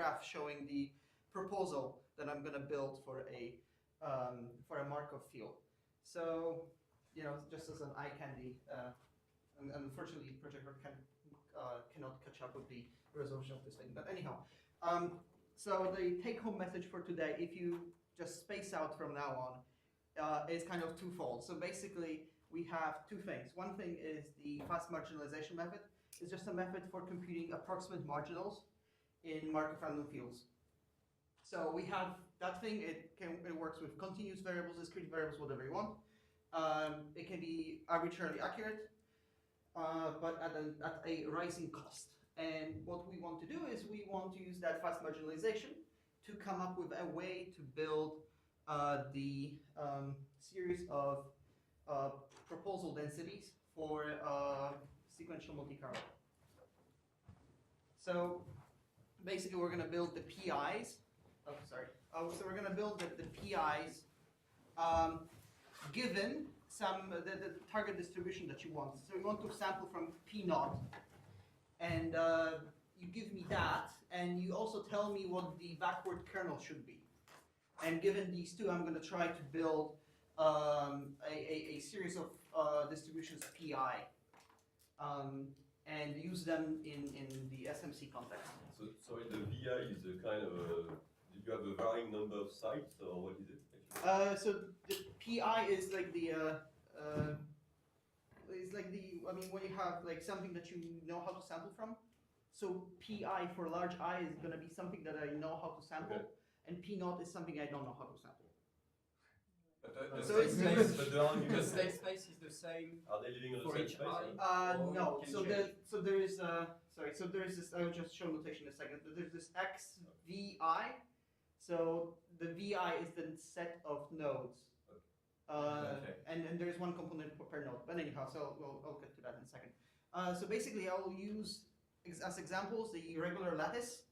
graph showing the proposal that I'm going to build for a Markov field. So, just as an eye candy, unfortunately, Project Work cannot catch up with the resolution of this thing. But anyhow, so the take-home message for today, if you just space out from now on, is kind of twofold. So basically, we have two things. One thing is the fast marginalization method. It's just a method for computing approximate marginals in Markov random fields. So we have that thing. It works with continuous variables, discrete variables, whatever you want. It can be arbitrarily accurate, but at a rising cost. And what we want to do is we want to use that fast marginalization to come up with a way to build the series of proposal densities for sequential Monte Carlo. So basically, we're going to build the PIs. Oh, sorry. So we're going to build the PIs given the target distribution that you want. So you want to sample from P naught, and you give me that, and you also tell me what the backward kernel should be. And given these two, I'm going to try to build a series of distributions PI and use them in the SMC context. So sorry, the VI is a kind of do you have a varying number of sites, or what is it actually? So the PI is like when you have like something that you know how to sample from. So PI for large I is going to be something that I know how to sample, okay. And P naught is something I don't know how to sample. But So it's the state space is the same. Are they living on the for same each space? No. So there is this. I will just show notation in a second. There's this XVI. So the VI is the set of nodes. Okay. And there's one component per node. But anyhow, so I'll get to that in a second. So basically, I'll use as examples the regular lattice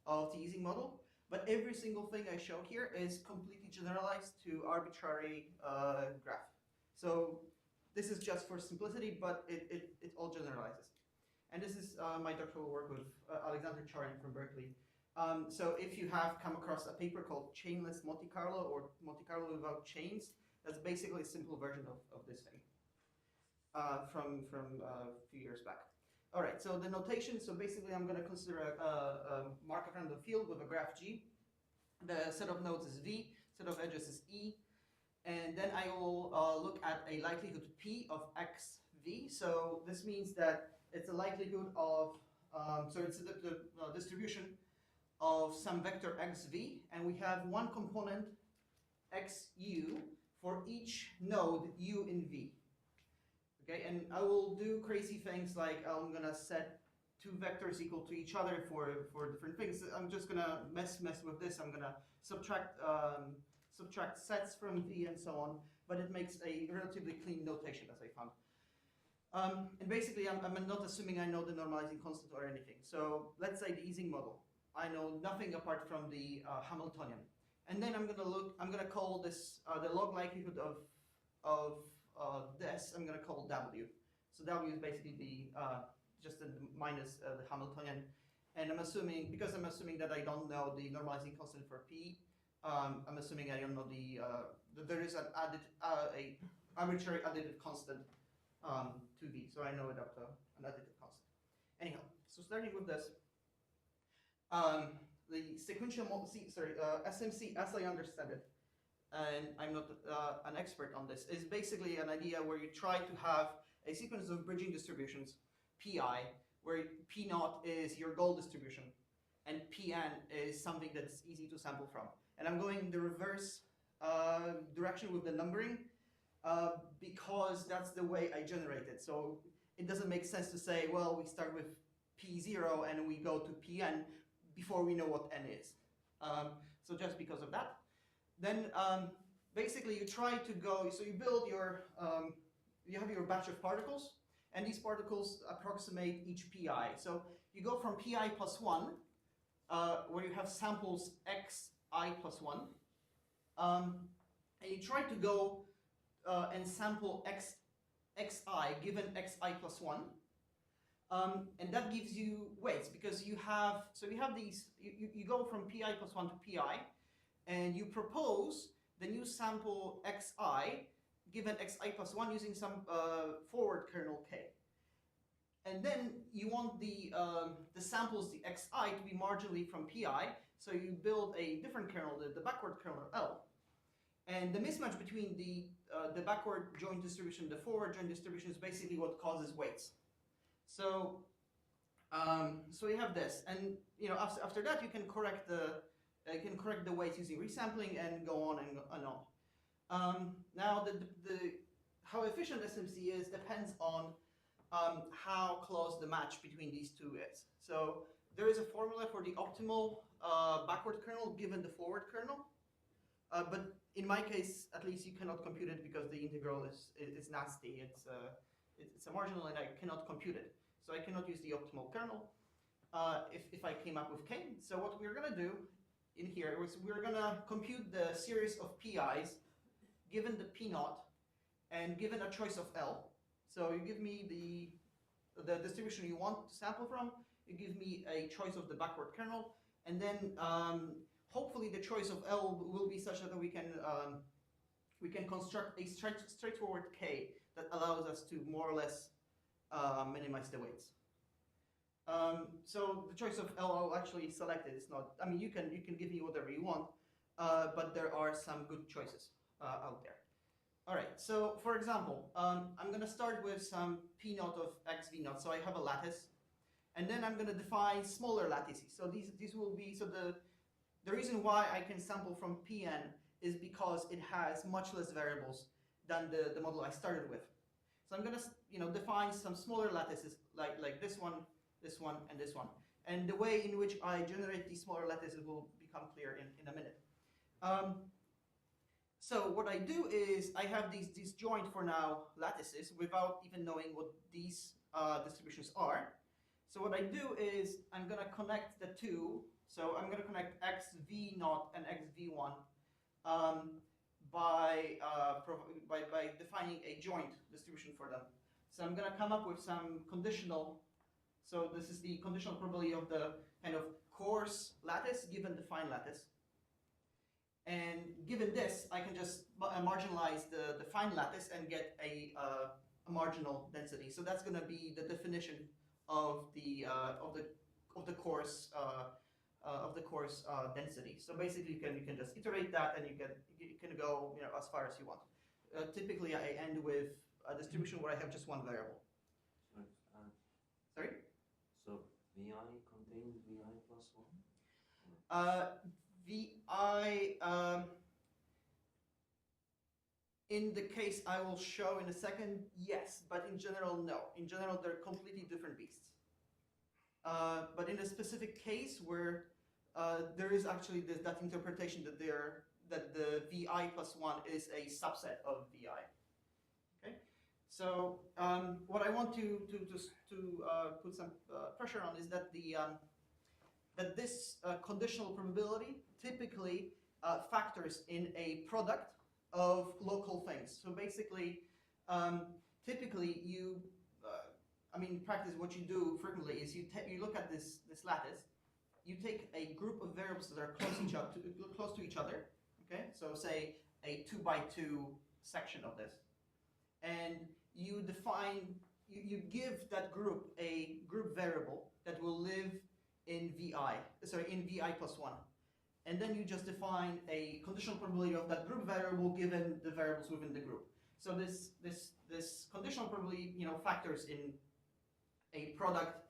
of the Ising model. But every single thing I show here is completely generalized to arbitrary graph. So this is just for simplicity, but it all generalizes. And this is my doctoral work with Alexander Charin from Berkeley. So if you have come across a paper called Chainless Monte Carlo or Monte Carlo without chains, that's basically a simple version of this thing from a few years back. All right, so the notation, so basically I'm going to consider a Markov random field with a graph G. The set of nodes is V, set of edges is E, and then I will look at a likelihood P of XV. So this means that it's a likelihood of, so it's the distribution of some vector xv, and we have one component xu for each node u in V. Okay, and I will do crazy things like I'm gonna set two vectors equal to each other for different things. I'm just gonna mess with this. I'm gonna subtract sets from V and so on, but it makes a relatively clean notation as I found. And basically, I'm not assuming I know the normalizing constant or anything. So let's say the Ising model. I know nothing apart from the Hamiltonian, and then I'm gonna call this the log likelihood of this. I'm gonna call W. So W is basically the just the minus the Hamiltonian, and I'm assuming that I don't know the normalizing constant for P. I'm assuming I don't know that there is an a arbitrary additive constant to V, so I know it up to an additive constant. Anyhow, so starting with this. The sequential SMC, as I understand it, and I'm not an expert on this, is basically an idea where you try to have a sequence of bridging distributions, PI, where P naught is your goal distribution, and Pn is something that's easy to sample from. And I'm going in the reverse direction with the numbering because that's the way I generate it. So it doesn't make sense to say, well, we start with P0 and we go to Pn before we know what n is. So just because of that. Then basically you try to go, so you build your, you have your batch of particles, and these particles approximate each pi. So you go from pi plus 1, where you have samples xi plus 1, and you try to go and sample xi given xi plus 1, And that gives you weights because you have these, you go from pi plus 1 to pi, and you propose the new sample xi given xi plus 1 using some forward kernel k. And then you want the samples, the xi, to be marginally from pi, so you build a different kernel, the backward kernel L. And the mismatch between the backward joint distribution and the forward joint distribution is basically what causes weights. So so you have this, and after that you can correct the weights using resampling and go on and on. Now how efficient SMC is depends on how close the match between these two is. So there is a formula for the optimal backward kernel given the forward kernel, but in my case, at least, you cannot compute it because the integral is nasty. It's a marginal, and I cannot compute it. So I cannot use the optimal kernel if I came up with k. So what we're going to do in here is we're going to compute the series of pi's given the p naught and given a choice of L. So you give me the distribution you want to sample from, you give me a choice of the backward kernel, and then hopefully the choice of L will be such that we can construct a straightforward k that allows us to more or less minimize the weights. So the choice of L I'll actually select it. It's not. I mean, you can give me whatever you want, but there are some good choices out there. All right. So for example, I'm going to start with some p naught of x v naught. So I have a lattice, and then I'm going to define smaller lattices. So these will be the reason why I can sample from Pn is because it has much less variables than the model I started with. So I'm going to define some smaller lattices like this one, and this one. And the way in which I generate these smaller lattices will become clear in a minute. So what I do is I have these joint for now lattices without even knowing what these distributions are. So what I do is I'm going to connect the two. So I'm going to connect xv0 and xv1 by defining a joint distribution for them. So I'm going to come up with some conditional. So this is the conditional probability of the kind of coarse lattice given the fine lattice. And given this, I can just marginalize the fine lattice and get a marginal density. So that's going to be the definition of the coarse density. So basically, you can just iterate that, and you can go as far as you want. Typically, I end with a distribution where I have just one variable. Sorry? So Vi contains Vi plus 1? Vi, in the case I will show in a second, yes, but in general, no. In general, they're completely different beasts. But in a specific case where there is actually that interpretation that the Vi plus 1 is a subset of Vi. Okay, so what I want to put some pressure on is that that this conditional probability typically factors in a product of local things. So basically, typically you, in practice, what you do frequently is you look at this lattice, you take a group of variables that are close to each other. Okay, so say a 2 by 2 section of this, and you you give that group a group variable that will live in Vi plus 1. And then you just define a conditional probability of that group variable given the variables within the group. So this conditional probability factors in a product,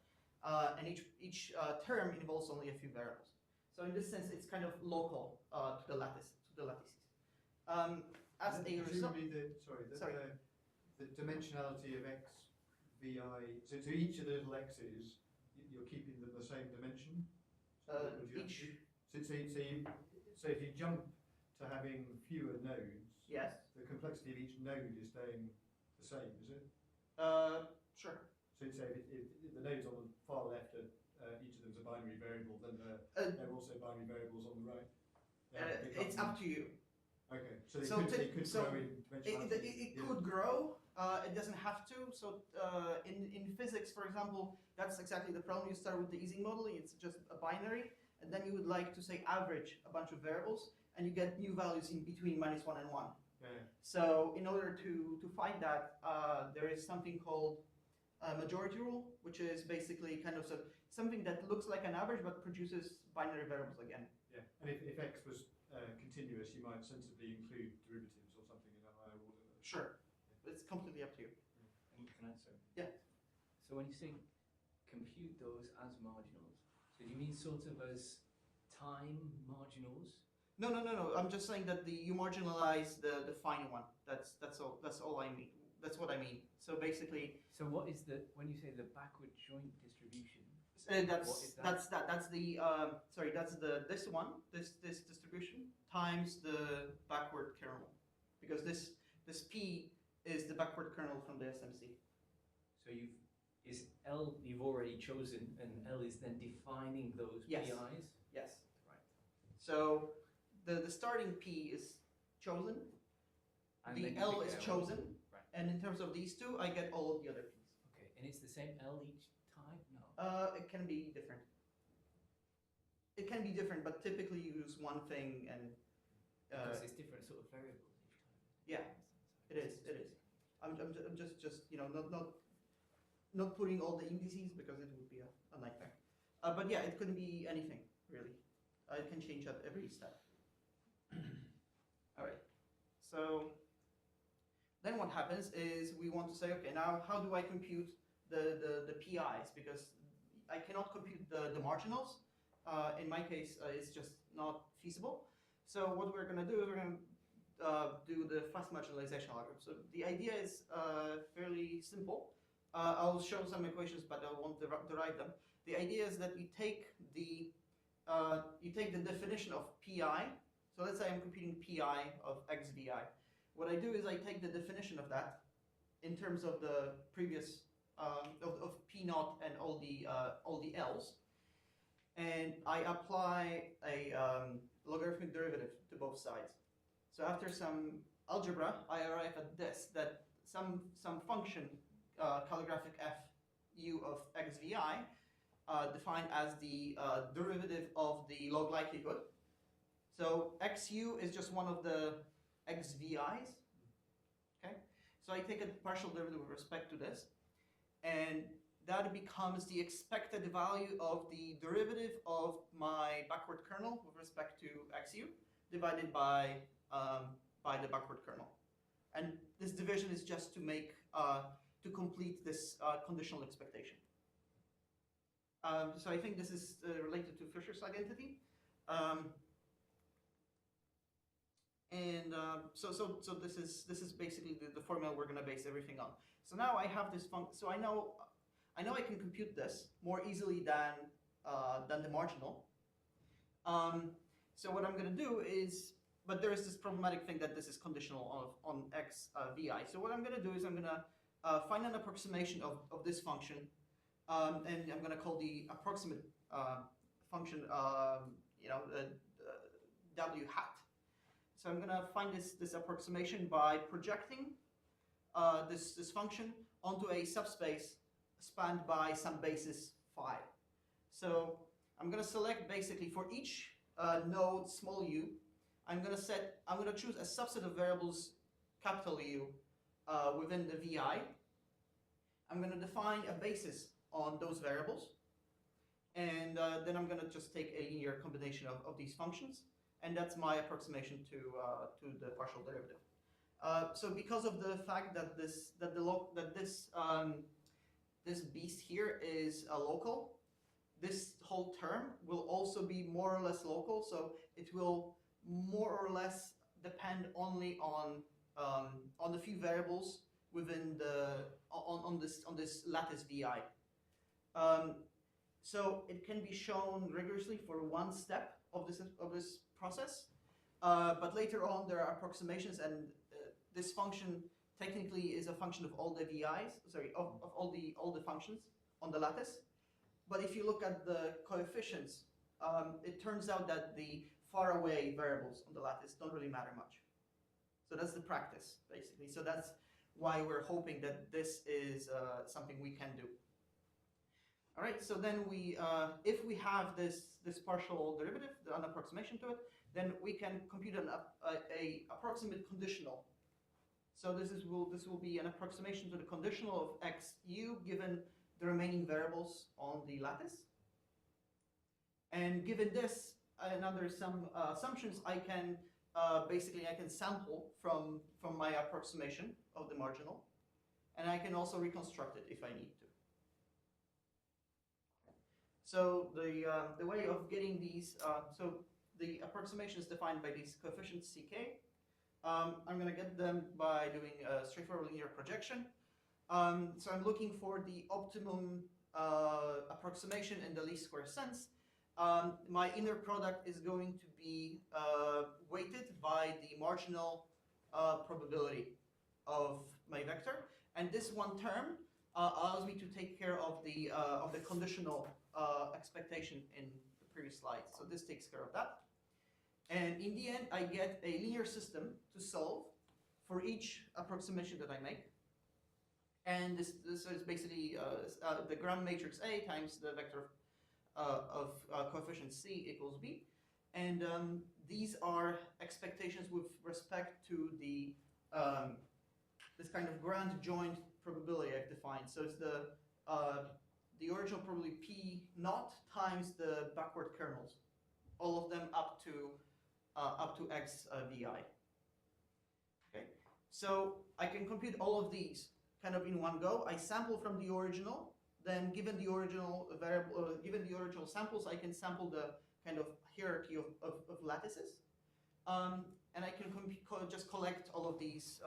and each term involves only a few variables. So in this sense, it's kind of local to the lattices. As a result, the dimensionality of x, Vi. So to each of the little x's, you're keeping them the same dimension. So if you jump to having fewer nodes, yes, the complexity of each node is staying the same, is it? Sure. So if the nodes on the far left are each of them's a binary variable, then they're also binary variables on the right. It's up to you. Okay, so they could grow in dimensionality. It could grow. It doesn't have to. So in physics, for example, that's exactly the problem. You start with the Ising model. It's just a binary, and then you would like to say average a bunch of variables, and you get new values in between -1 and 1. Yeah. So in order to find that, there is something called a majority rule, which is basically kind of something that looks like an average but produces binary variables again. Yeah. And if x was continuous, you might sensibly include derivatives or something in a higher order. Sure. It's completely up to you. And can I answer? Yeah. So when you say compute those as marginals, so do you mean sort of as time marginals? No. I'm just saying that you marginalize the final one. That's all. That's all I mean. That's what I mean. So basically, So what is when you say the backward joint distribution? that's What is that? that's the sorry, that's this one, this distribution times the backward kernel, because this p is the backward kernel from the SMC. So is L you've already chosen, and L is then defining those Yes. PIs? Yes. Right. So the starting p is chosen, And the then you L pick is the chosen, Right. and in terms of these two, I get all of the other p's. Okay, and it's the same L each time? No. It can be different. It can be different, but typically you use one thing and Because it's different sort of variables each time. yeah, it is. I'm just not putting all the indices because it would be a nightmare. But yeah, it could be anything really. It can change at every step. All right. So then what happens is we want to say, okay, now how do I compute the PIs, because I cannot compute the marginals. In my case, it's just not feasible. So what we're going to do is we're going to do the fast marginalization algorithm. So the idea is fairly simple. I'll show some equations, but I won't derive them. The idea is that you take the definition of PI. So let's say I'm computing PI of XVI. What I do is I take the definition of that in terms of the previous of P naught and all the L's, and I apply a logarithmic derivative to both sides. So after some algebra, I arrive at this, that some function calligraphic f u of XVI defined as the derivative of the log likelihood. So xu is just one of the XVIs. Okay, so I take a partial derivative with respect to this, and that becomes the expected value of the derivative of my backward kernel with respect to xu divided by the backward kernel. And this division is just to make to complete this conditional expectation. So I think this is related to Fisher's identity. So this is basically the formula we're going to base everything on. So now I have this function. So I know I can compute this more easily than the marginal. So what I'm going to do is, but there is this problematic thing that this is conditional on x vi. So what I'm going to do is I'm going to find an approximation of this function, and I'm going to call the approximate function w hat. So I'm going to find this approximation by projecting this function onto a subspace spanned by some basis phi. So I'm going to select basically for each node small u, I'm going to choose a subset of variables capital U within the VI. I'm going to define a basis on those variables, and then I'm going to just take a linear combination of these functions, and that's my approximation to the partial derivative. So because of the fact that this beast here is a local, this whole term will also be more or less local. So it will more or less depend only on the few variables within on this lattice VI. So it can be shown rigorously for one step of this process, but later on there are approximations, and this function technically is a function of all the VIs. Sorry, of all the functions on the lattice. But if you look at the coefficients, it turns out that the far away variables on the lattice don't really matter much. So that's the practice, basically. So that's why we're hoping that this is something we can do. All right, so then if we have this partial derivative, an approximation to it, then we can compute a approximate conditional. So this will be an approximation to the conditional of xu given the remaining variables on the lattice. And given this and under some assumptions, I can basically I can sample from my approximation of the marginal, and I can also reconstruct it if I need to. So the way of getting these, so the approximation is defined by these coefficients ck. I'm going to get them by doing a straightforward linear projection. So I'm looking for the optimum approximation in the least square sense. My inner product is going to be weighted by the marginal probability of my vector, and this one term allows me to take care of the conditional expectation in the previous slide. So this takes care of that. And in the end, I get a linear system to solve for each approximation that I make. And this is basically the Gram matrix A times the vector of coefficient C equals B. And these are expectations with respect to the this kind of grand joint probability I've defined. So it's the original probability P naught times the backward kernels, all of them up to x vi. Okay, so I can compute all of these kind of in one go. I sample from the original, then given the original variable, given the original samples, I can sample the kind of hierarchy of lattices, and I can just collect all of these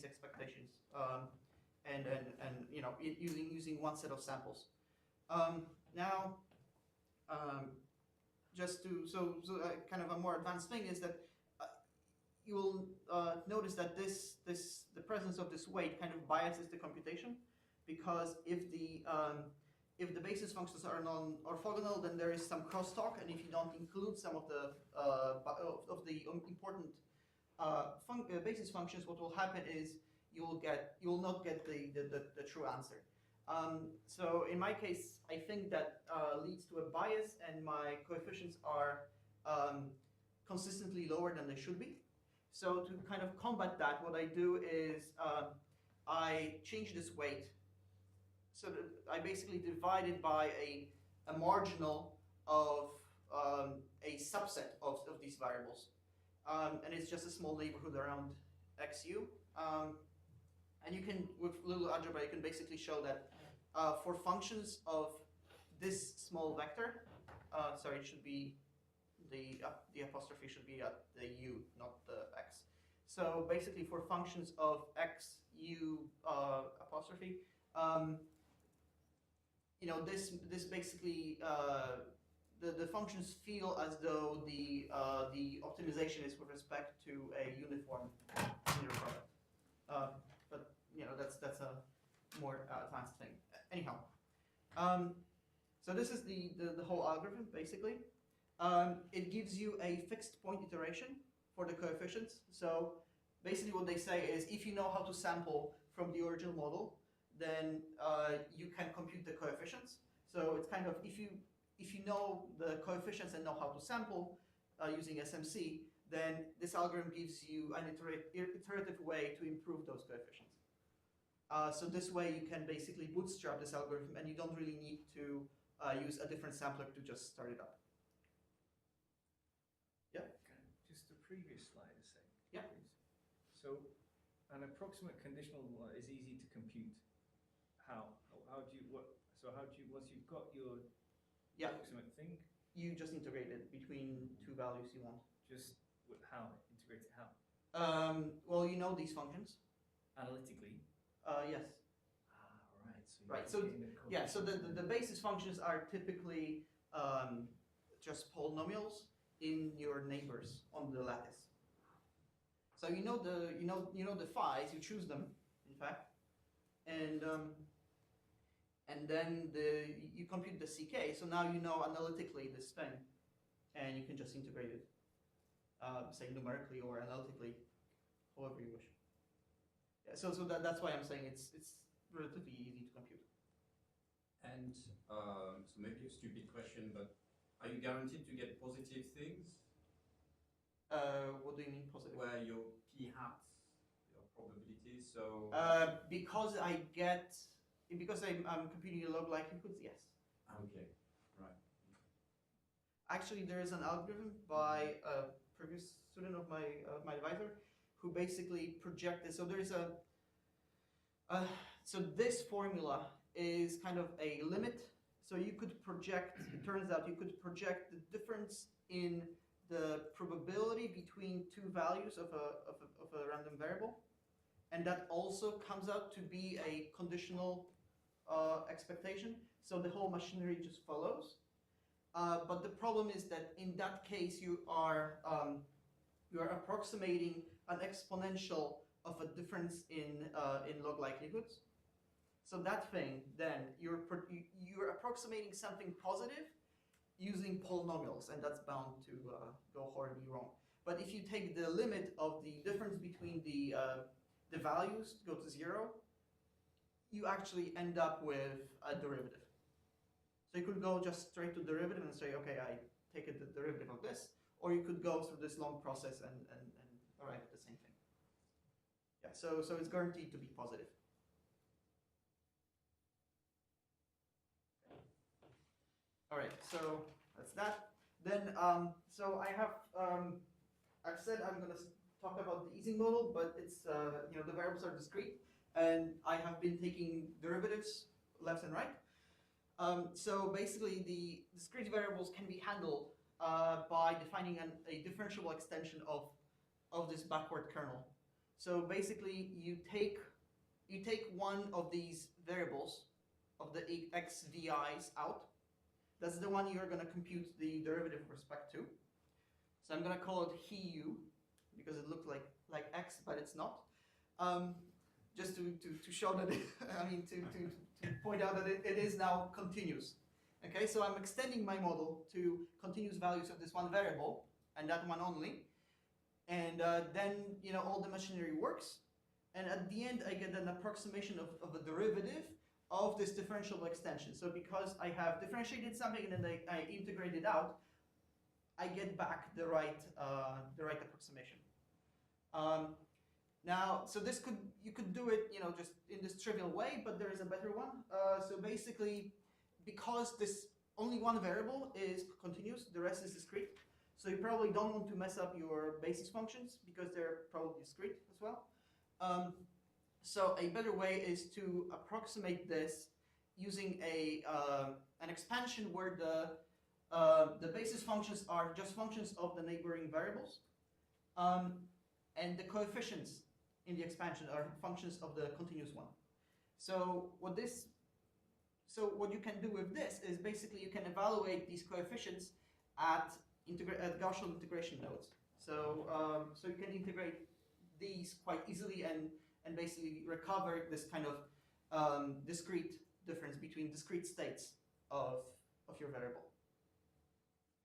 expectations, and you know using one set of samples. Now. Just to kind of a more advanced thing is that you will notice that the presence of this weight kind of biases the computation, because if the basis functions are non-orthogonal, then there is some crosstalk, and if you don't include some of the important basis functions, what will happen is you will not get the true answer. So in my case, I think that leads to a bias, and my coefficients are consistently lower than they should be. So to kind of combat that, what I do is I change this weight. So that I basically divide it by a marginal of a subset of these variables. And it's just a small neighborhood around xu. And you can, with little algebra, you can basically show that for functions of this small vector, sorry, it should be the apostrophe should be at the u, not the x. So basically, for functions of x, u apostrophe, you know, this basically the functions feel as though the optimization is with respect to a uniform linear product. But you know, that's a more advanced thing. Anyhow, so this is the whole algorithm basically. It gives you a fixed point iteration for the coefficients. So basically, what they say is, if you know how to sample from the original model, then you can compute the coefficients. So it's kind of, if you know the coefficients and know how to sample using SMC, then this algorithm gives you an iterative way to improve those coefficients. So this way you can basically bootstrap this algorithm, and you don't really need to use a different sampler to just start it up. Yeah? Just the previous slide a second, yeah. Please. So an approximate conditional is easy to compute. How do you, once you've got your approximate thing? You just integrate it between two values you want. Just how? Integrate it how? Well, you know these functions. Analytically? Yes. Right. So yeah. So the basis functions are typically just polynomials in your neighbors on the lattice. So you know the phi's, you choose them, in fact, and then you compute the ck. So now you know analytically this thing, and you can just integrate it, say numerically or analytically, however you wish. Yeah, so that's why I'm saying it's relatively easy to compute. And so maybe a stupid question, but are you guaranteed to get positive things? What do you mean positive? Where your p-hats, your probabilities, so... Because I'm computing a log likelihoods, yes. Okay, right. Actually, there is an algorithm by a previous student of my advisor who basically projected. So there is so this formula is kind of a limit. So you could project. It turns out you could project the difference in the probability between two values of a random variable, and that also comes out to be a conditional expectation. So the whole machinery just follows. But the problem is that in that case you are approximating an exponential of a difference in log likelihoods. So that thing, then you're approximating something positive using polynomials, and that's bound to go horribly wrong. But if you take the limit of the difference between the values go to 0, you actually end up with a derivative. So you could go just straight to derivative and say, okay, I take the derivative of this, or you could go through this long process and arrive at the same thing. Yeah, so it's guaranteed to be positive. All right, so that's that. Then, so I have, I've said I'm going to talk about the Ising model, but it's, the variables are discrete, and I have been taking derivatives left and right. So basically, the discrete variables can be handled by defining a differentiable extension of this backward kernel. So basically, you take one of these variables of the xvi's out. That's the one you're going to compute the derivative with respect to. So I'm going to call it Hiu because it looks like x, but it's not. Just to show that, to point out that it is now continuous. Okay, so I'm extending my model to continuous values of this one variable, and that one only. And then, all the machinery works. And at the end, I get an approximation of a derivative of this differentiable extension. So because I have differentiated something and then I integrate it out, I get back the right approximation. Now, so you could do it, just in this trivial way, but there is a better one. So basically, because this only one variable is continuous, the rest is discrete. So you probably don't want to mess up your basis functions because they're probably discrete as well. So a better way is to approximate this using an expansion where the basis functions are just functions of the neighboring variables, and the coefficients in the expansion are functions of the continuous one. So what you can do with this is basically you can evaluate these coefficients at Gaussian integration nodes. So so you can integrate these quite easily and basically recover this kind of discrete difference between discrete states of your variable.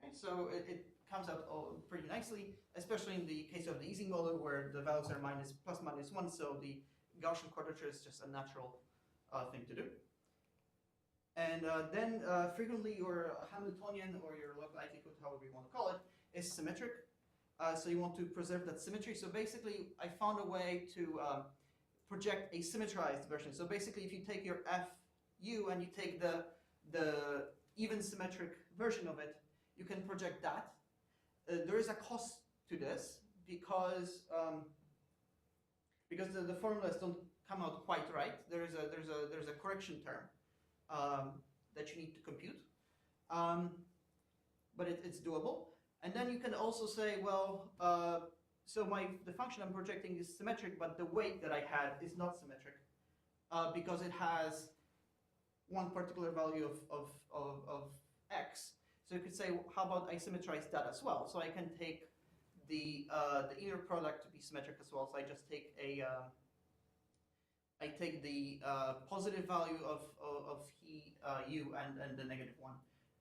Okay, so it comes out all pretty nicely, especially in the case of the Ising model where the values are plus minus 1, so the Gaussian quadrature is just a natural thing to do. And then frequently your Hamiltonian or your log likelihood, however you want to call it, is symmetric. So you want to preserve that symmetry. So basically, I found a way to project a symmetrized version. So basically, if you take your Fu and you take the even symmetric version of it, you can project that. There is a cost to this because the formulas don't come out quite right. There's a correction term that you need to compute, but it's doable. And then you can also say, well, so the function I'm projecting is symmetric, but the weight that I had is not symmetric because it has one particular value of x. So you could say, how about I symmetrize that as well? So I can take the inner product to be symmetric as well. So I just take I take the positive value of u and the negative one,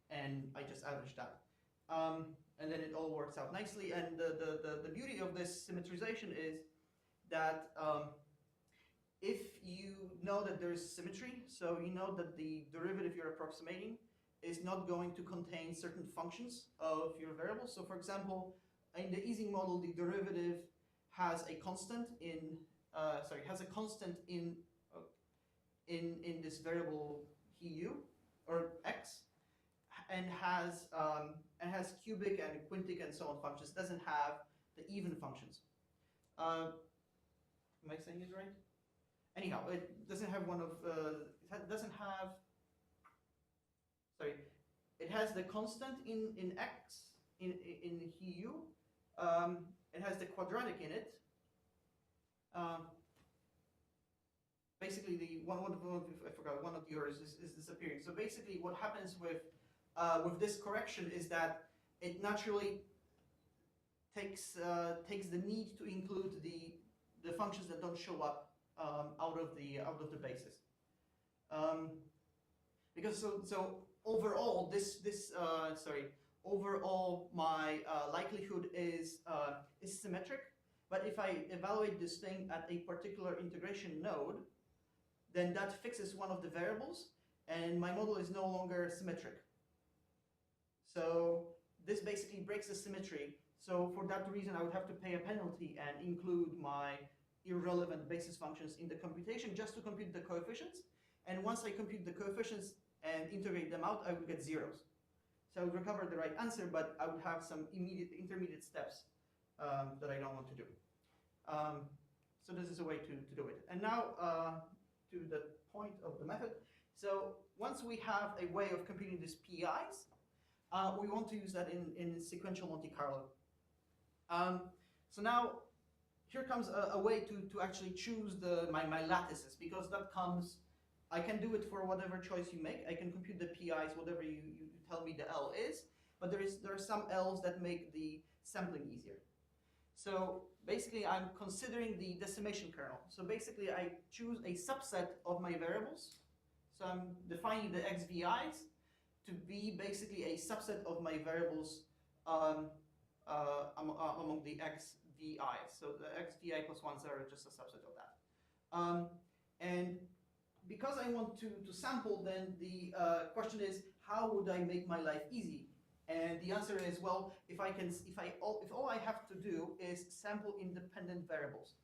and I just average that. And then it all works out nicely. And the beauty of this symmetrization is that if you know that there is symmetry, so you know that the derivative you're approximating is not going to contain certain functions of your variables. So for example, in the easing model, the derivative has a constant in in this variable u or x, and has cubic and quintic and so on functions. Doesn't have the even functions. Am I saying it right? Anyhow, it doesn't have one of it doesn't have. Sorry, it has the constant in x in u. It has the quadratic in it. Basically, I forgot one of yours is disappearing. So basically, what happens with this correction is that it naturally takes the need to include the functions that don't show up out of the basis. Because so overall overall my likelihood is symmetric. But if I evaluate this thing at a particular integration node, then that fixes one of the variables, and my model is no longer symmetric. So this basically breaks the symmetry. So for that reason, I would have to pay a penalty and include my irrelevant basis functions in the computation just to compute the coefficients. And once I compute the coefficients and integrate them out, I would get zeros. So I would recover the right answer, but I would have some intermediate steps that I don't want to do. So this is a way to do it. And now to the point of the method. So once we have a way of computing these PIs, we want to use that in sequential Monte Carlo. So now here comes a way to actually choose my lattices, because that comes, I can do it for whatever choice you make. I can compute the PIs, whatever you tell me the L is, but there are some L's that make the sampling easier. So basically, I'm considering the decimation kernel. So basically, I choose a subset of my variables. So I'm defining the XVIs to be basically a subset of my variables among the XVIs. So the XVI plus 1s are just a subset of that. And because I want to sample, then the question is, how would I make my life easy? And the answer is, well, if all I have to do is sample independent variables.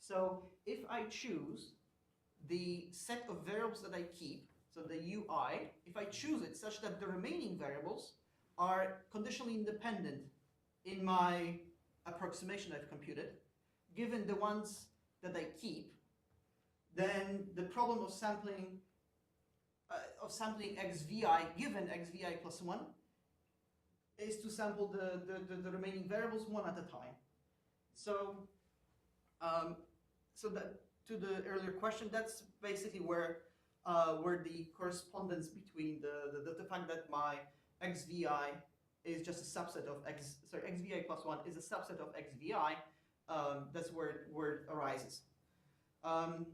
So if I choose the set of variables that I keep, so the UI, if I choose it such that the remaining variables are conditionally independent in my approximation I've computed, given the ones that I keep, then the problem of sampling XVI given XVI plus 1 is to sample the remaining variables one at a time. So so that, to the earlier question, that's basically where the correspondence between the fact that my XVI is just a subset of XVI plus 1 is a subset of XVI, that's where it arises.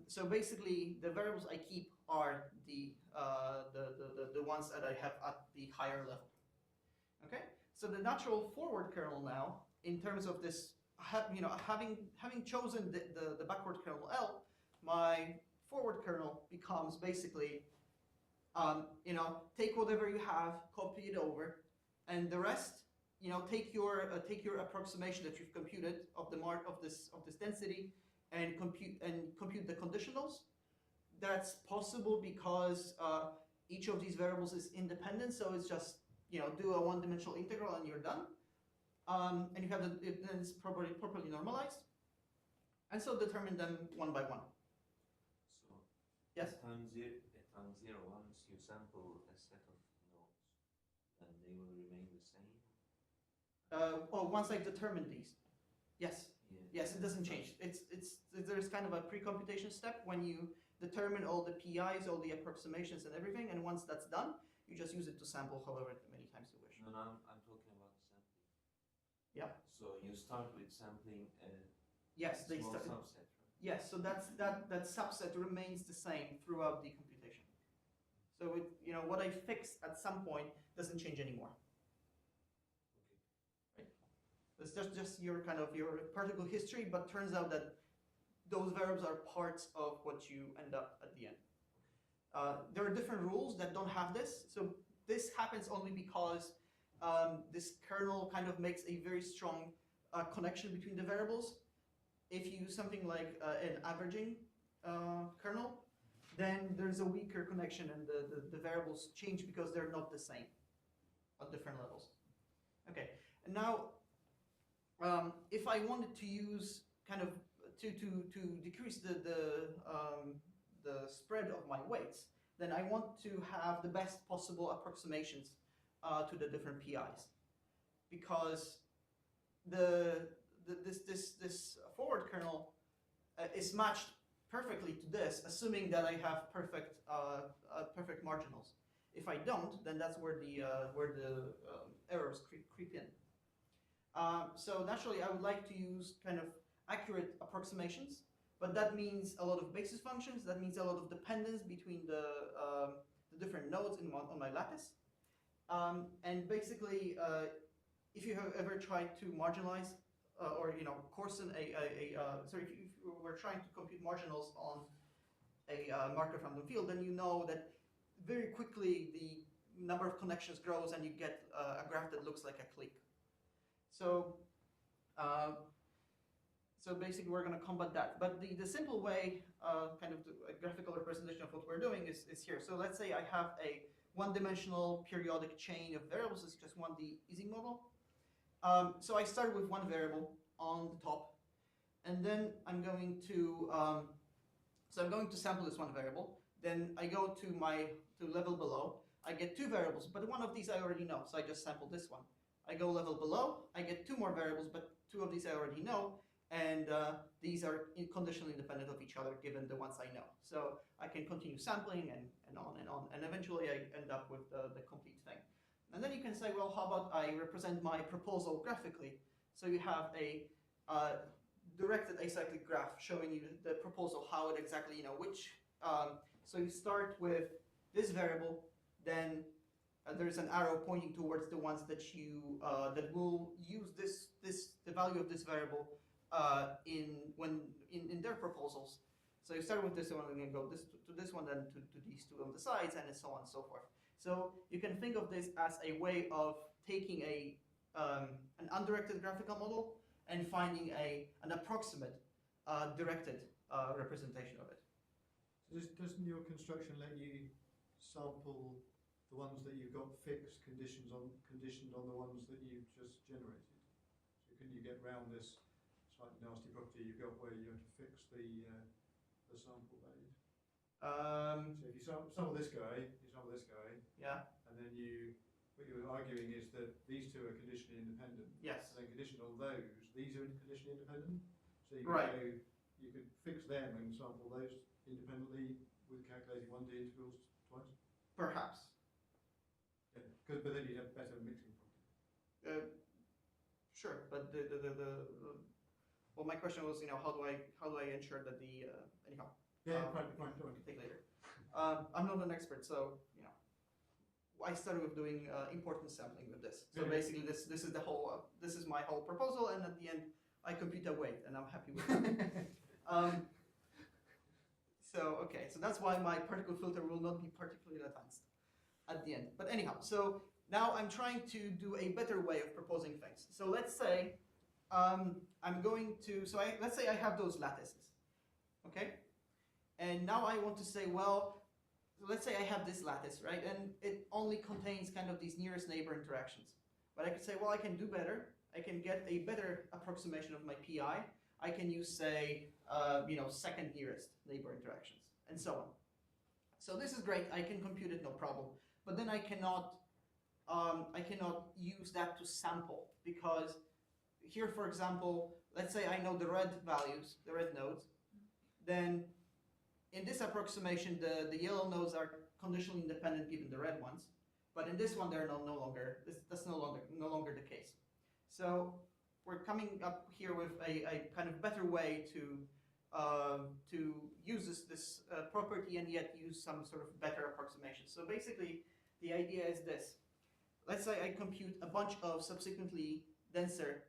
So basically, the variables I keep are the ones that I have at the higher level. Okay, so the natural forward kernel now, in terms of this, having chosen the backward kernel L, my forward kernel becomes basically, take whatever you have, copy it over, and the rest, take your approximation that you've computed of the mark of this density, and compute the conditionals. That's possible because each of these variables is independent, so it's just do a one-dimensional integral and you're done. And you have then it's properly normalized, and so determine them one by one. So yes. At time 0, once you sample a set of nodes, then they will remain the same. Once I've determined these, yes. Yeah. Yes, it doesn't change. There's kind of a pre-computation step when you determine all the PIs, all the approximations and everything, and once that's done, you just use it to sample however many times you wish. No, I'm talking about sampling. Yeah. So you start with sampling a yes, small subset, right? Yes, so that subset remains the same throughout the computation. So what I fix at some point doesn't change anymore. It's just your particle history, but turns out that those variables are parts of what you end up at the end. There are different rules that don't have this. So this happens only because this kernel kind of makes a very strong connection between the variables. If you use something like an averaging kernel, then there's a weaker connection and the variables change because they're not the same at different levels. Okay, and now if I wanted to use kind of to decrease the spread of my weights, then I want to have the best possible approximations to the different PIs, because this forward kernel is matched perfectly to this, assuming that I have perfect perfect marginals. If I don't, then that's where the errors creep in. So naturally, I would like to use kind of accurate approximations, but that means a lot of basis functions. That means a lot of dependence between the different nodes on my lattice. And basically, if you have ever tried to marginalize or coarsen if you were trying to compute marginals on a Markov random field, then you know that very quickly the number of connections grows and you get a graph that looks like a clique. So so basically we're going to combat that. But the simple way, kind of a graphical representation of what we're doing is here. So let's say I have a one-dimensional periodic chain of variables. It's just 1D Ising model. So I start with one variable on the top, and then I'm going to sample this one variable. Then I go to level below. I get two variables, but one of these I already know, so I just sample this one. I go level below. I get two more variables, but two of these I already know, and these are conditionally independent of each other given the ones I know. So I can continue sampling and on, and eventually I end up with the complete thing. And then you can say, well, how about I represent my proposal graphically? So you have a directed acyclic graph showing you the proposal, how it exactly, which. So you start with this variable, then there's an arrow pointing towards the ones that you that will use the value of this variable in their proposals. So you start with this one and then go to this one, then to these two on the sides, and so on and so forth. So you can think of this as a way of taking an undirected graphical model and finding an approximate directed representation of it. So doesn't your construction let you sample the ones that you've got fixed conditioned on the ones that you've just generated? So can you get round this slightly nasty property you've got where you have to fix the sample value? So if you sample this guy, you sample this guy, Yeah. and then what you're arguing is that these two are conditionally independent. Yes. And then conditioned on those, these are conditionally independent. So you Right. you could fix them and sample those independently with calculating 1D integrals twice. Perhaps. Yeah, but then you'd have better mixing property. Sure, but well, my question was, how do I ensure that the anyhow? Yeah, fine. Take later. I'm not an expert, so I started with doing importance sampling with this. So basically, this is the whole this is my whole proposal, and at the end, I compute a weight, and I'm happy with it. So that's why my particle filter will not be particularly advanced at the end. But anyhow, so now I'm trying to do a better way of proposing things. So let's say let's say I have those lattices, okay? And now I want to say, well, let's say I have this lattice, right? And it only contains kind of these nearest neighbor interactions. But I could say, well, I can do better. I can get a better approximation of my PI. I can use, say, second nearest neighbor interactions, and so on. So this is great. I can compute it, no problem. But then I cannot use that to sample, because here, for example, let's say I know the red values, the red nodes. Then in this approximation, the yellow nodes are conditionally independent given the red ones. But in this one, they're no longer. That's no longer the case. So we're coming up here with a kind of better way to use this property and yet use some sort of better approximation. So basically, the idea is this. Let's say I compute a bunch of subsequently denser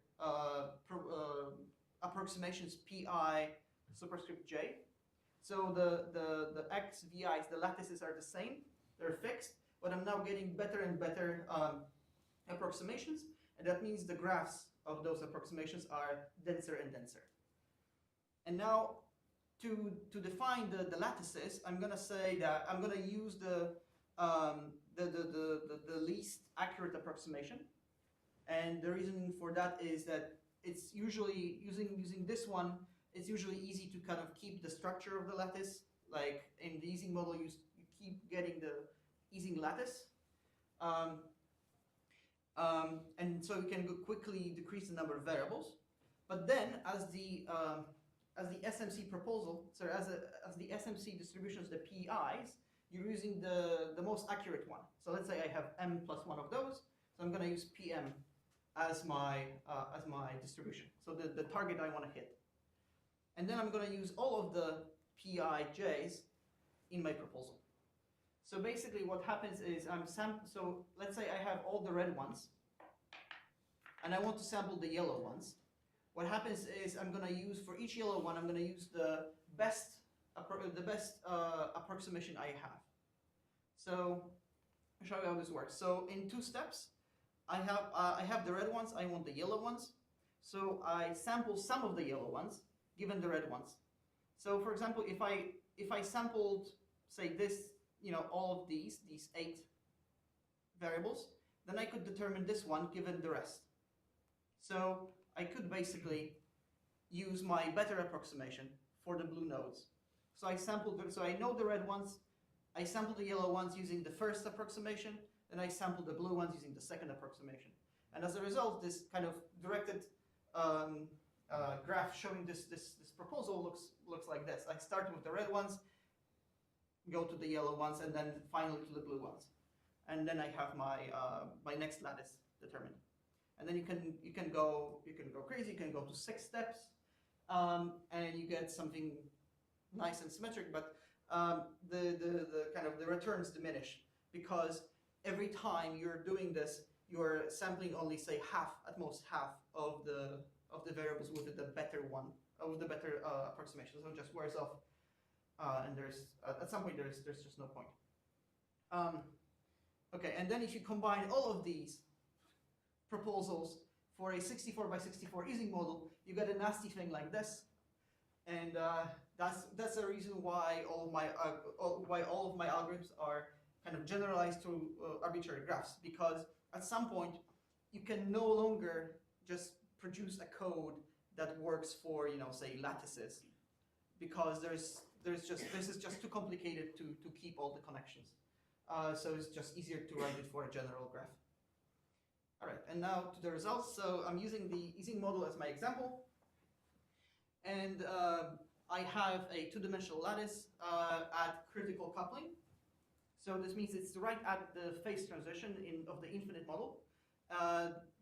approximations PI superscript j. So the x, vi's, the lattices are the same, they're fixed, but I'm now getting better and better approximations, and that means the graphs of those approximations are denser and denser. And now, to define the lattices, I'm gonna say that I'm gonna use the least accurate approximation, and the reason for that is that it's usually using this one. It's usually easy to kind of keep the structure of the lattice. Like in the Ising model, you keep getting the Ising lattice, and so you can quickly decrease the number of variables. But then, as the SMC proposal, so as the SMC distributions, the PIs, you're using the most accurate one. So let's say I have m plus one of those, so I'm going to use PM as my distribution. So the target I want to hit, and then I'm going to use all of the PIJs in my proposal. So basically, what happens is so let's say I have all the red ones, and I want to sample the yellow ones. What happens is I'm going to use, for each yellow one, I'm going to use the best approximation I have. So I'll show you how this works. So in 2 steps, I have the red ones, I want the yellow ones. So I sample some of the yellow ones, given the red ones. So for example, if I sampled, say this, all of these 8 variables, then I could determine this one given the rest. So I could basically use my better approximation for the blue nodes. So so I know the red ones, I sampled the yellow ones using the first approximation, then I sampled the blue ones using the second approximation. And as a result, this kind of directed graph showing this proposal looks like this. I start with the red ones, go to the yellow ones, and then finally to the blue ones. And then I have my next lattice determined. And then you can go crazy. You can go to 6 steps, and you get something nice and symmetric. But the returns diminish, because every time you're doing this, you're sampling only, say, at most half of the variables with the better one, of the better approximation. So it just wears off, and there's at some point there's just no point. Okay, and then if you combine all of these proposals for a 64 by 64 Ising model, you get a nasty thing like this, and that's the reason why all of my algorithms are kind of generalized to arbitrary graphs, because at some point you can no longer just produce a code that works for, say, lattices, because this is just too complicated to keep all the connections. So it's just easier to write it for a general graph. All right, and now to the results. So I'm using the Ising model as my example, and I have a 2-dimensional lattice at critical coupling. So this means it's right at the phase transition of the infinite model.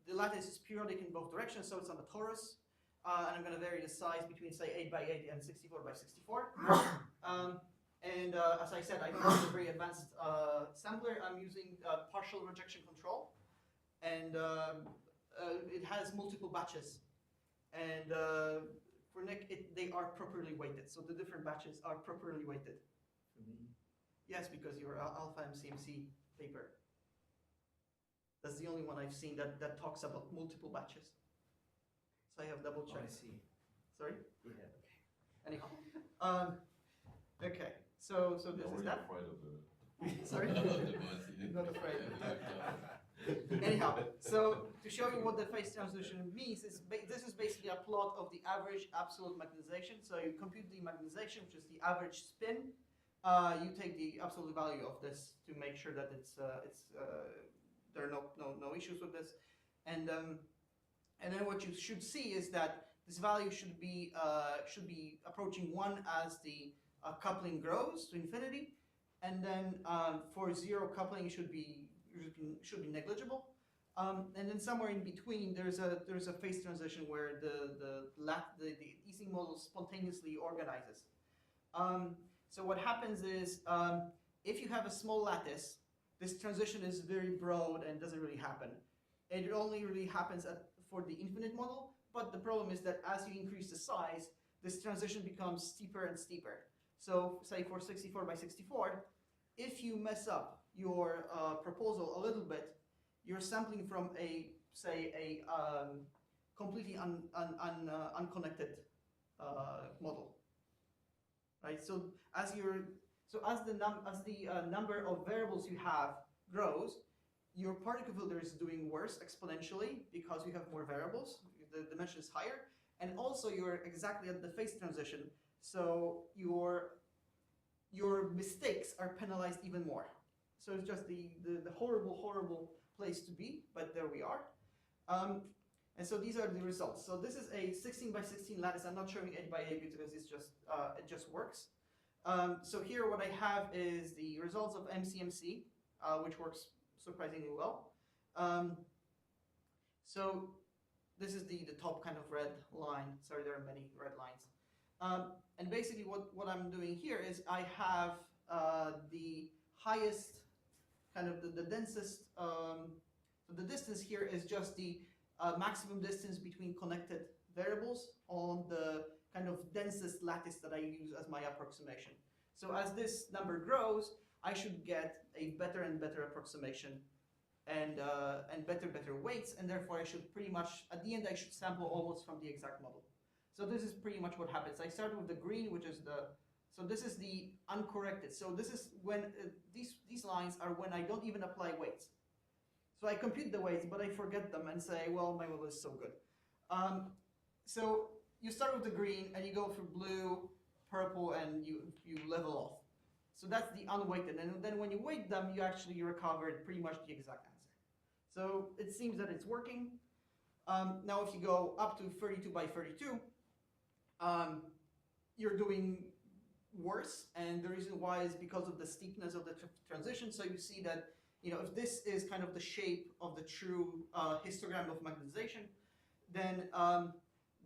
The lattice is periodic in both directions, so it's on the torus. And I'm going to vary the size between, say, 8 by 8 and 64 by 64. And as I said, I don't have a very advanced sampler. I'm using partial rejection control. And it has multiple batches. And for Nick, they are properly weighted. So the different batches are properly weighted. For me? Yes, because your alpha MCMC paper. That's the only one I've seen that talks about multiple batches. So I have double checked. I see. Sorry? Yeah. Anyhow. Okay. So this is that. Afraid of the Sorry? Not Not afraid. Anyhow, so to show you what the phase transition means, this is basically a plot of the average absolute magnetization. So you compute the magnetization, which is the average spin. You take the absolute value of this to make sure that there are no issues with this, and then what you should see is that this value should be approaching 1 as the coupling grows to infinity, and then for 0 coupling should be negligible, and then somewhere in between there's a phase transition where the Ising model spontaneously organizes. So what happens is if you have a small lattice, this transition is very broad and doesn't really happen. It only really happens for the infinite model, but the problem is that as you increase the size, this transition becomes steeper and steeper. So say for 64 by 64, if you mess up your proposal a little bit, you're sampling from a, say, a completely unconnected model, right? So as the number of variables you have grows, your particle filter is doing worse exponentially because you have more variables. The dimension is higher, and also you're exactly at the phase transition, so your mistakes are penalized even more. So it's just the horrible place to be, but there we are. And so these are the results. So this is a 16 by 16 lattice. I'm not showing 8 by 8 because it's just it just works. So here what I have is the results of MCMC, which works surprisingly well. So this is the top kind of red line. Sorry, there are many red lines. And basically what I'm doing here is I have the highest, kind of the densest, so the distance here is just the maximum distance between connected variables on the kind of densest lattice that I use as my approximation. So as this number grows, I should get a better and better approximation and better weights, and therefore I should pretty much, at the end, I should sample almost from the exact model. So this is pretty much what happens. I start with the green, which is so this is the uncorrected. So this is when these lines are when I don't even apply weights. So I compute the weights, but I forget them and say, well, my model is so good. So you start with the green and you go through blue, purple, and you level off. So that's the unweighted, and then when you weight them, you actually recovered pretty much the exact answer. So it seems that it's working. Now if you go up to 32 by 32, you're doing worse, and the reason why is because of the steepness of the transition. So you see that, you know, if this is kind of the shape of the true histogram of magnetization, then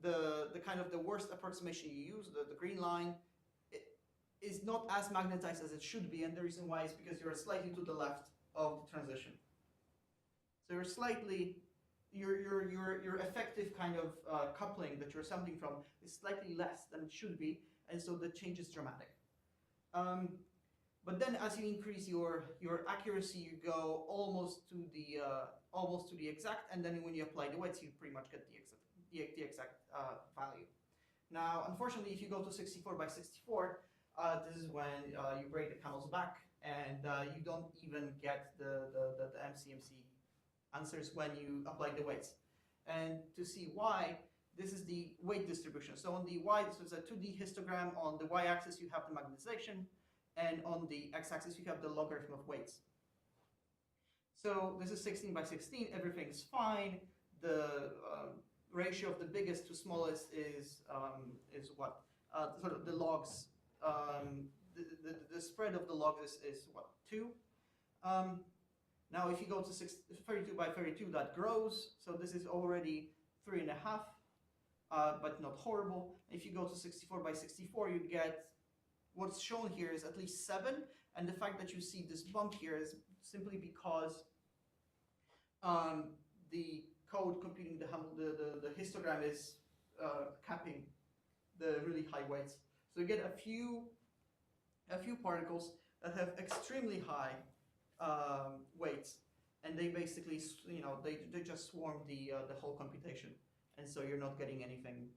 the kind of the worst approximation you use, the green line, is not as magnetized as it should be, and the reason why is because you're slightly to the left of the transition. So you're slightly, your effective kind of coupling that you're sampling from is slightly less than it should be, and so the change is dramatic. But then as you increase your accuracy, you go almost to the exact, and then when you apply the weights, you pretty much get the exact value. Now, unfortunately, if you go to 64 by 64, this is when you break the camel's back, and you don't even get the MCMC answers when you apply the weights. And to see why, this is the weight distribution. So on the y, so it's a 2D histogram. On the y-axis, you have the magnetization, and on the x-axis, you have the logarithm of weights. So this is 16 by 16. Everything's fine. The ratio of the biggest to smallest is what? Sort of the logs. The spread of the logs is what, 2? Now if you go to 32 by 32, that grows. So this is already 3.5, but not horrible. If you go to 64 by 64, you get what's shown here is at least 7. And the fact that you see this bump here is simply because the code computing the histogram is capping the really high weights. So you get a few particles that have extremely high weights, and they basically, you know, they just swarm the whole computation, and so you're not getting anything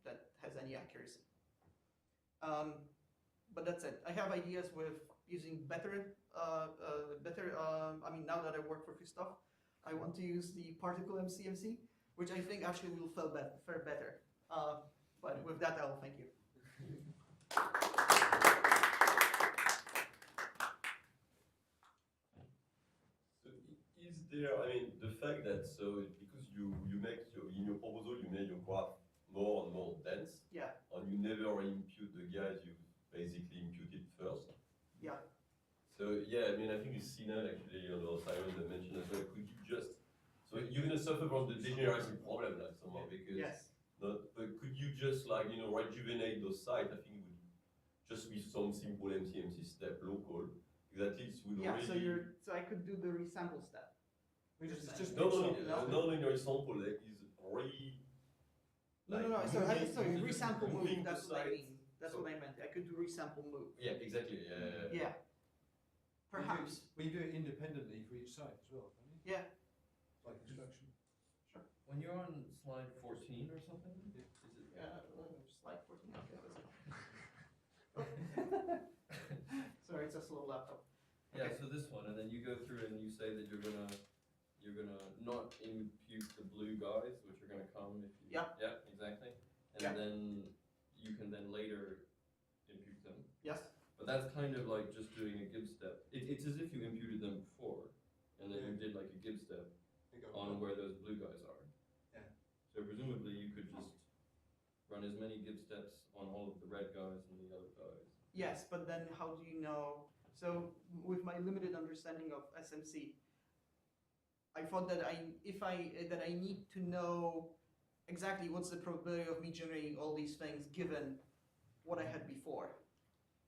that has any accuracy. But that's it. I have ideas with using better. I mean, now that I work for free stuff, I want to use the particle MCMC, which I think actually will fare better. But with that, I'll thank you. So is there, I mean, the fact that, so because you make in your proposal, you make your graph more and more dense. Yeah. And you never impute the guys you basically imputed first. Yeah. So yeah, I mean, I think it's Sinan actually, you know, Simon that mentioned as well. Could you just, so you're gonna suffer from the degeneracy problem, like somehow, because yes. But could you just, like, you know, rejuvenate those sites? I think it would just be some simple MCMC step local, because at least would yeah. already. So I could do the resample step. It's just No, your sample like, is already. No. Sorry. Resample move. moving That's the what I site. mean. That's what I meant. I could do resample move. Yeah, exactly. Yeah. Perhaps. Well, you do it independently for each site as well, don't you? Yeah. Like construction. When you're on slide 14 or something, is it? Slide 14. Okay, that's it. Sorry, it's a slow laptop. Yeah, Okay. so this one, and then you go through and you say that you're gonna not impute the blue guys, which are gonna come if you. Yeah. Yeah, exactly. And Yeah. then you can then later impute them. Yes. But that's kind of like just doing a give step. It's as if you imputed them before, and then you did like a give step on where those blue guys are. Yeah. So presumably you could just run as many give steps on all of the red guys and the yellow guys. Yes, but then how do you know? So with my limited understanding of SMC, I thought that I need to know exactly what's the probability of me generating all these things given what I had before.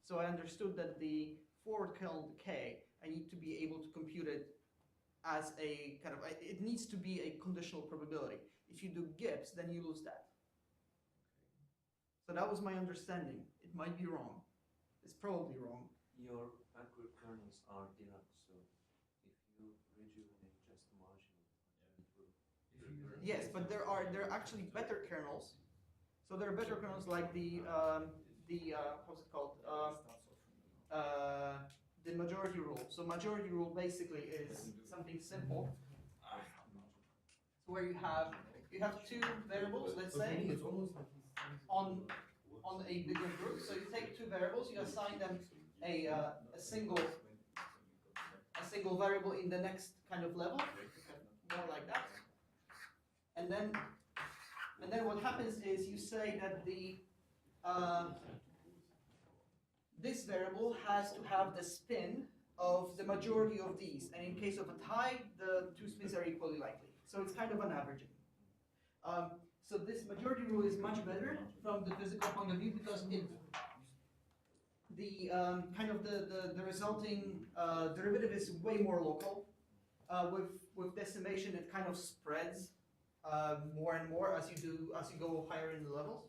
So I understood that the forward kernel decay, I need to be able to compute it as a kind of, it needs to be a conditional probability. If you do GIPS, then you lose that. So that was my understanding. It might be wrong. It's probably wrong. Your backward kernels are Dirac, so if you rejuvenate just the margin, it will. Yes, but there are actually better kernels. So there are better kernels like the how's it called? The majority rule. So majority rule basically is something simple. So where you have two variables, let's say, on a bigger group. So you take two variables, you assign them a single variable in the next kind of level, more like that. And then what happens is you say that the this variable has to have the spin of the majority of these, and in case of a tie, the two spins are equally likely. So it's kind of an averaging. So this majority rule is much better from the physical point of view because the resulting derivative is way more local. With decimation, it kind of spreads more and more as you go higher in the levels.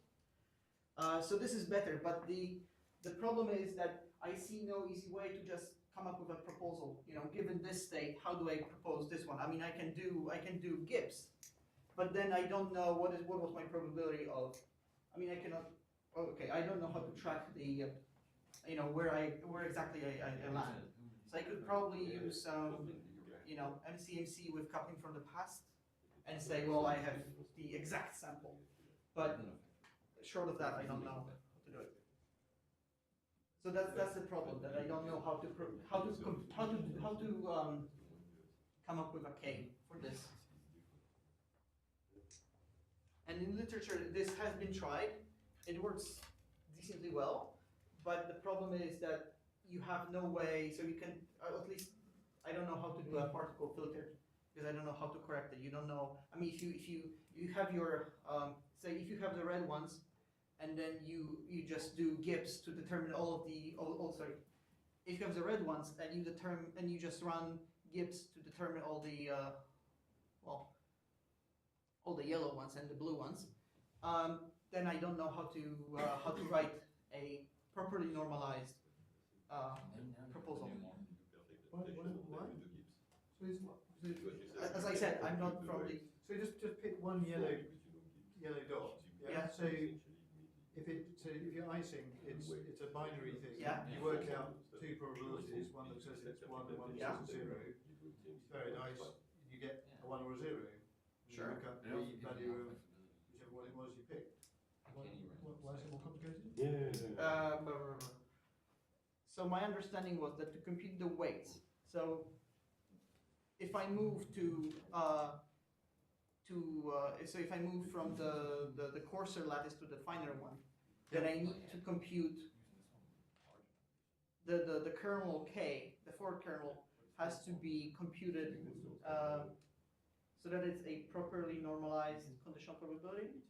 So this is better, but the problem is that I see no easy way to just come up with a proposal. You know, given this state, how do I propose this one? I mean, I can do GIPS, but then I don't know what was my probability of. I mean, I cannot. Okay, I don't know how to track the, where exactly I land. So I could probably use some, MCMC with coupling from the past, and say, well, I have the exact sample, but short of that, I don't know how to do it. So that's the problem, that I don't know how to come up with a K for this. And in literature, this has been tried. It works decently well, but the problem is that you have no way, so you can, at least, I don't know how to do a particle filter, because I don't know how to correct it. You don't know, I mean, if you have your, say if you have the red ones, and then you just do GIPS to determine all of the, sorry, if you have the red ones, and you just run GIPS to determine all the, all the yellow ones and the blue ones, then I don't know how to write a properly normalized proposal. Why? So As I said, I'm not from the. So just pick one yellow dot. Yeah. So if you're icing, it's a binary thing. Yeah. You work out two probabilities, one that says it's 1 and one that says it's 0. Throw a dice, you get a 1 or a 0. Sure. You look up the value of whichever one it was you picked. Why is it more complicated? So my understanding was that to compute the weights, so if I move so if I move from the coarser lattice to the finer one, then I need to compute the kernel K, the forward kernel, has to be computed so that it's a properly normalized conditional probability.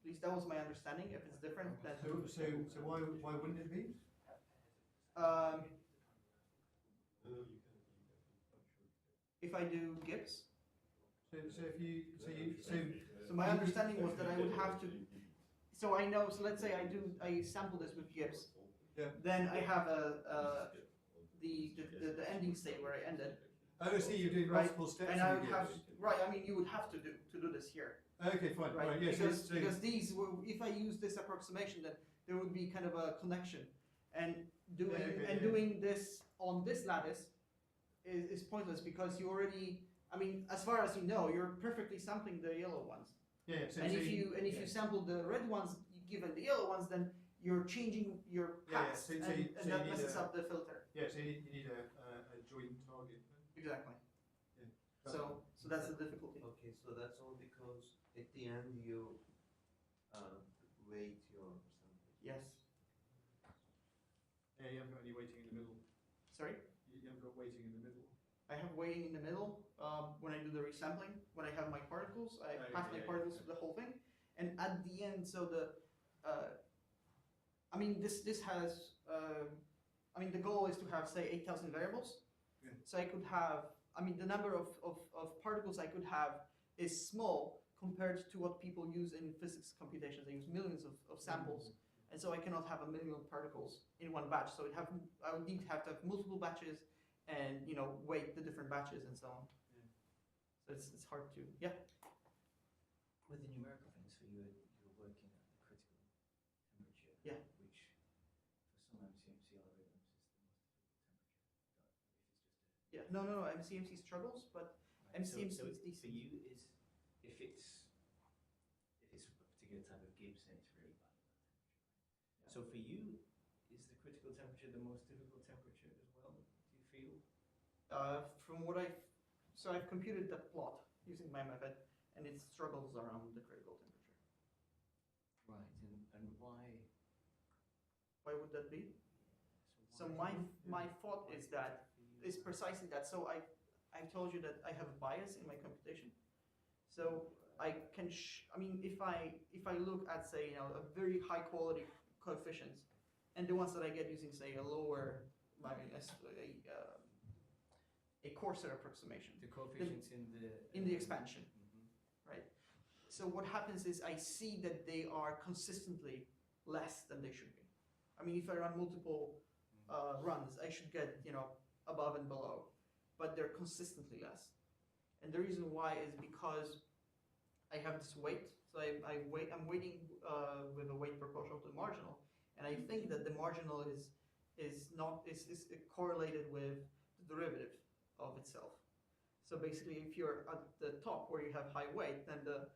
At least that was my understanding. If it's different, then So why wouldn't it be? If I do GIPS. So my So my understanding was that I would have to, So I know. So let's say I sample this with Gibbs. Yeah. Then I have the ending state where I ended. Oh, see, you're doing Right. multiple steps. And I in would the have Gibbs. right. I mean, you would have to do this here. Okay, fine. Right, Right. Yeah. because these were, if I use this approximation, then there would be kind of a connection, and doing this on this lattice is pointless because you already, I mean, as far as you know, you're perfectly sampling the yellow ones, Yeah. So, and so if you sample the red ones given the yellow ones, then you're changing your paths, so and you that need messes a- up the filter. yeah. So you need a joint target. Exactly. Yeah. So that's the difficulty. Okay, so that's all because at the end you weight your samples. Yes. Yeah, you haven't got any weighting in the middle. Sorry. You haven't got weighting in the middle. I have weighting in the middle when I do the resampling. When I have my particles, I Okay, pass my yeah, particles yeah. through the whole thing, and at the end, so I mean, this has. I mean, the goal is to have say 8,000 variables. Yeah. So I could have. I mean, the number of particles I could have is small compared to what people use in physics computations. They use millions of samples. And so I cannot have a million particles in one batch. So I would need to have multiple batches, and weight the different batches and so on. Yeah. So it's hard to With the numerical things, so you're working at the critical temperature, Yeah. which for some MCMC algorithms is the most difficult temperature. Yeah, no. MCMC struggles, but MCMC so is for decent. you is if it's a particular type of Gibbs, then it's really bad at that temperature. Right? So for you, is the critical temperature the most difficult temperature as well? Do you feel? From what I've computed the plot using my method, and it struggles around the critical temperature. Right, and why? Why would that be? So why- my thought why is it that for you? is precisely that. So I told you that I have a bias in my computation. So I can, I mean, if I look at say a very high quality coefficients, and the ones that I get using say a lower, I mean a coarser approximation The coefficients in the expansion, Mhm. right? So what happens is I see that they are consistently less than they should be. I mean, if I run multiple runs, I should get above and below, but they're consistently less. And the reason why is because I have this weight. So I'm weighting with a weight proportional to the marginal, and I think that the marginal is correlated with the derivative of itself. So basically, if you're at the top where you have high weight, then the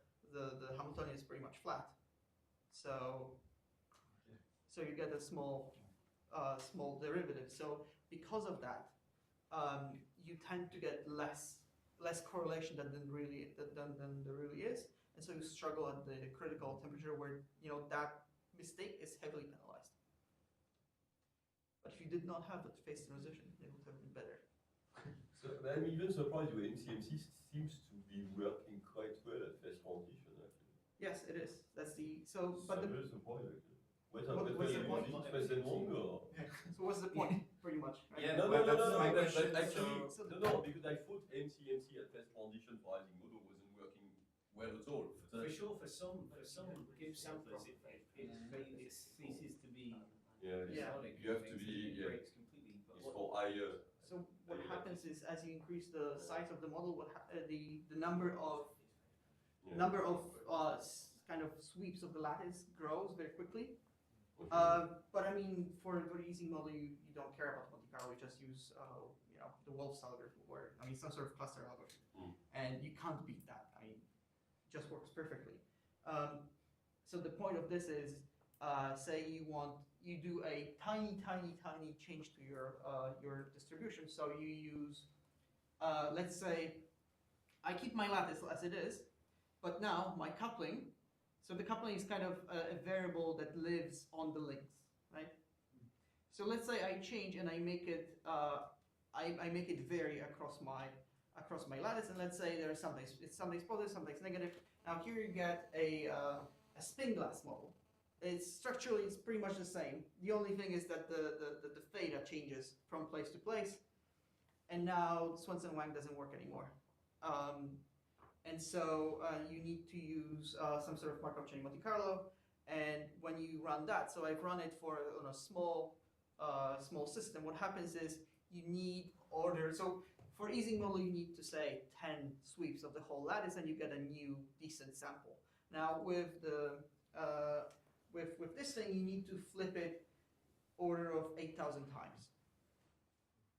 Hamiltonian is pretty much flat. So you get a small derivative. So because of that, you tend to get less correlation than there really is, and so you struggle at the critical temperature where that mistake is heavily penalized. But if you did not have that phase transition, it would have been better. So I'm even surprised your MCMC seems to be working quite well at phase transition actually. Yes, it is. That's but I'm very surprised actually. What's the point? Phase wrong or? so what's the point, pretty much? Right? Yeah, No, well, no, that's no, my no, question. but actually, So- no, because I thought MCMC at phase transition for Ising model wasn't working well at all. For sure, for some Gibbs samplers, it ceases to be Yeah, Yeah. solid. You have to be- It yeah. breaks completely. But it's what- for higher. So what happens is, as you increase the size of the model, the number of kind of sweeps of the lattice grows very quickly. But I mean, for the easing model, you don't care about Monte Carlo. You just use the Wolf's algorithm, or I mean some sort of cluster algorithm, and you can't beat that. I mean, it just works perfectly. So the point of this is, say you do a tiny change to your distribution. So you use, let's say, I keep my lattice as it is, but now my coupling. So the coupling is kind of a variable that lives on the links, right? So let's say I change and I make it I make it vary across my lattice, and let's say there's something's positive, something's negative. Now here you get a spin glass model. Structurally it's pretty much the same. The only thing is that the theta changes from place to place, and now Swenson-Wang doesn't work anymore. And so you need to use some sort of Markov chain Monte Carlo, And when you run that, so I've run it for on a small system. What happens is you need order. So for easing model, you need to say 10 sweeps of the whole lattice, and you get a new decent sample. Now with the with this thing, you need to flip it order of 8,000 times,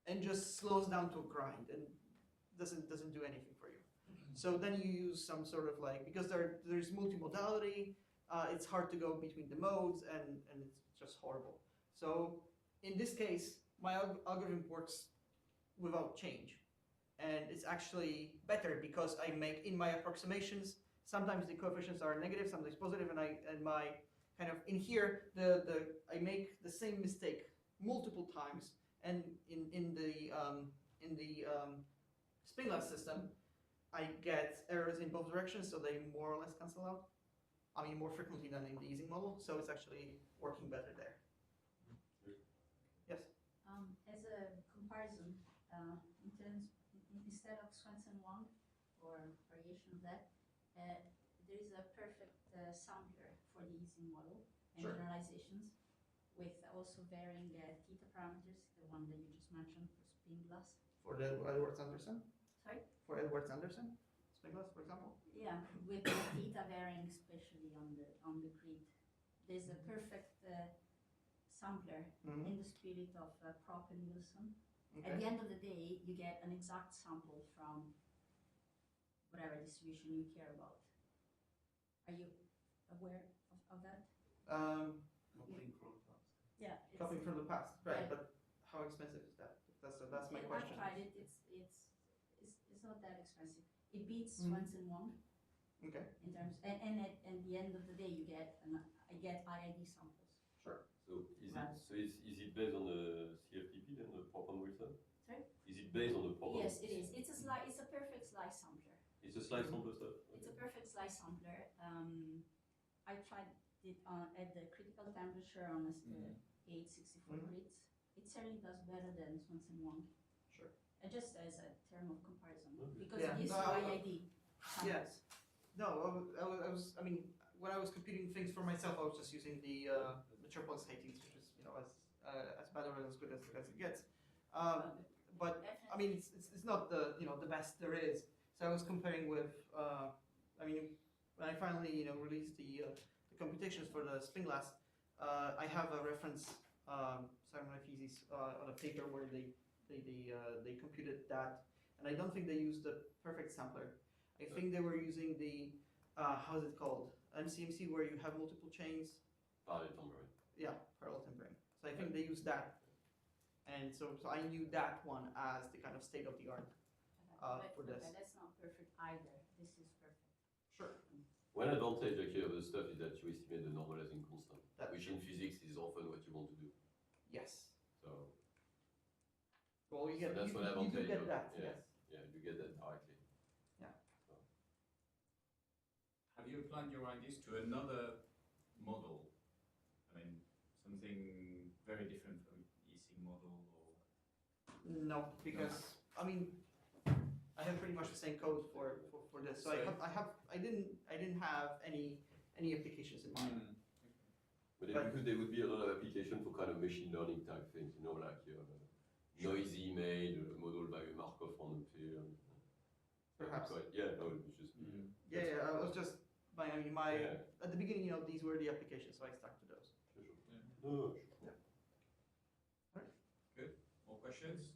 and just slows down to a grind and doesn't do anything for you. So then you use some sort of like, because there's multimodality, it's hard to go between the modes, and it's just horrible. So in this case, my algorithm works without change, and it's actually better because I make in my approximations, sometimes the coefficients are negative, sometimes positive, and my kind of in here I make the same mistake multiple times, and in the spingless system, I get errors in both directions, so they more or less cancel out. I mean, more frequently than in the easing model, so it's actually working better there. Yes? As a comparison, instead of Swenson-Wang or variation of that, there is a perfect sampler for the easing model and Sure. generalizations with also varying theta parameters, the one that you just mentioned for spin-glass. For the Edwards-Anderson? Sorry? For Edwards-Anderson? Spingless, for example? Yeah, with the theta varying especially on the grid. There's a perfect sampler in the spirit of Prop and Wilson. Okay. At the end of the day, you get an exact sample from whatever distribution you care about. Are you aware of that? Coupling from the past. Yeah. Copying from the past, right? Right. But how expensive is that? That's my I've question. tried it. It's not that expensive. It beats Mhm. Swenson-Wang Okay. in terms, and at the end of the day, I get IID samples. Sure. So Right. is it based on the CFTP then, the Propan Wilson? Sorry? Is it based on the Propan? Yes, it is. It's a perfect slice sampler. It's a slice sample stuff. It's a perfect slice sampler. I tried it at the critical temperature on 864 Mhm. grids. It certainly does better than Swenson-Wang. Sure. Just as a term of comparison, Okay. because Yeah, it gives no, you I- IID. Yes. No, I mean, when I was computing things for myself, I was just using the Chopin's Hastings, which is, as bad or as good as it gets. But I mean, it's not the best there is. So I was comparing with, I mean, when I finally released the computations for the spin-glass, I have a reference, Simon Feezy's on a paper where they computed that, and I don't think they used the perfect sampler. I think they were using the how's it called, MCMC, where you have multiple chains. Parallel tempering. Yeah, parallel tempering. So I think they used that, and so I knew that one as the kind of state of the art. For this. But that's not perfect either. This is perfect. Sure. One advantage actually of the stuff is that you estimate the normalizing constant, That's which in physics is often what you want to do. Yes. So Well, you get that's you, one you do advantage get of- that. yeah. Yes. yeah, you get that directly. Have you applied your ideas to another model? I mean, something very different from easing model or? No, because I mean, I have pretty much the same code for this. So I didn't have any applications in mind. But But- because there would be a lot of application for kind of machine learning type things, like you have a noisy made a model by a Markov on a pair. Perhaps. Yeah, no, it was just. Yeah, I was just I mean, Yeah. at the beginning, these were the applications, so I stuck to those. Sure. Yeah. No, Yeah. Good. More questions?